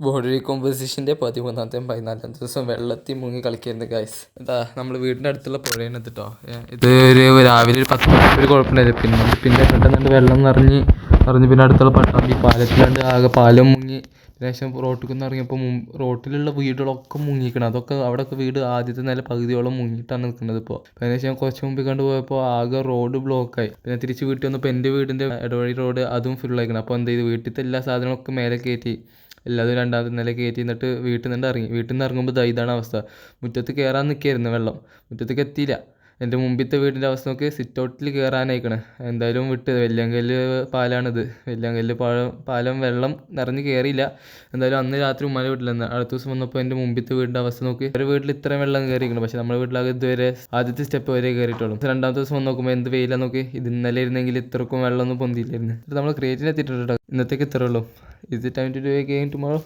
Body റീകോമ്പോസിഷൻ്റെ 13-14 ദിവസം വെള്ളത്തിൽ മുങ്ങി കളിക്കായിരുന്നു ഗൈസ്. എന്താ നമ്മൾ വീടിൻ്റെ അടുത്തുള്ള പുഴയാണ് കേട്ടോ. ഇത് രാവിലെ ഒരു 10 മണിക്ക് ഒരു കുഴപ്പമുണ്ടായിരുന്നു. പിന്നെ പെട്ടെന്ന് വെള്ളം നിറഞ്ഞ് പിന്നെ അടുത്തുള്ള പട്ടാമ്പി പാലത്തിലാണ്ട് ആകെ പാലം മുങ്ങി. ശേഷം റോട്ടിൽ നിന്ന് ഇറങ്ങിയപ്പോൾ റോട്ടിലുള്ള വീടുകളൊക്കെ മുങ്ങിക്കണം. അവിടെയൊക്കെ വീട് ആദ്യത്തെ നില പകുതിയോളം മുങ്ങിയിട്ടാണ് നിൽക്കുന്നത്. ഇപ്പോൾ അതിനുശേഷം കുറച്ച് മുമ്പിൽ കണ്ട് പോയപ്പോൾ ആകെ റോഡ് ബ്ലോക്കായി. പിന്നെ തിരിച്ച് വീട്ടിൽ വന്നപ്പോൾ എൻ്റെ വീടിൻ്റെ ഇടവഴി റോഡ് അതും ഫുള്ളായിക്കണം. അപ്പോൾ എന്ത് ചെയ്തു, വീട്ടിലത്തെ എല്ലാ സാധനങ്ങളൊക്കെ മേലെ കയറ്റി എല്ലാതും രണ്ടാമത്തെ നില കയറ്റി. എന്നിട്ട് വീട്ടിൽ നിന്ന് ഇറങ്ങുമ്പോൾ ഇതാണ് അവസ്ഥ. മുറ്റത്ത് കയറാൻ നിൽക്കുകയായിരുന്നു വെള്ളം, മുറ്റത്തേക്ക് എത്തിയില്ല. എൻ്റെ മുമ്പിലത്തെ വീടിൻ്റെ അവസ്ഥ നോക്കി, സിറ്റ് ഔട്ടിൽ കയറാനായിക്കണേ. എന്തായാലും വെല്ലിയാങ്കല്ല് പാലാണിത്. വെല്ലിയാങ്കല്ല് പാലം വെള്ളം നിറഞ്ഞ് കയറിയില്ല. എന്തായാലും അന്ന് രാത്രി ഉമ്മാൻ്റെ വീട്ടിലെന്ന്. അടുത്ത ദിവസം വന്നപ്പോൾ എൻ്റെ മുമ്പിലത്തെ വീടിൻ്റെ അവസ്ഥ നോക്കി. ഒരു വീട്ടിൽ ഇത്രയും വെള്ളം കയറിയിരിക്കണം, പക്ഷേ നമ്മുടെ വീട്ടിലാകെ ഇതുവരെ ആദ്യത്തെ സ്റ്റെപ്പ് വരെ കയറിയിട്ടുള്ളൂ. രണ്ടാമത്തെ ദിവസം വന്ന് നോക്കുമ്പോൾ എന്ത് വെയിലാണ് നോക്കി. ഇത് ഇന്നലെ ഇരുന്നെങ്കിൽ ഇത്രക്കും വെള്ളമൊന്നും പൊന്തിയില്ലായിരുന്നു. നമ്മൾ ക്രിയേറ്റിന് എത്തിയിട്ടുണ്ട്. ഇന്നത്തേക്ക് ഇത്രേ ഉള്ളൂ. Is it time to do again tomorrow?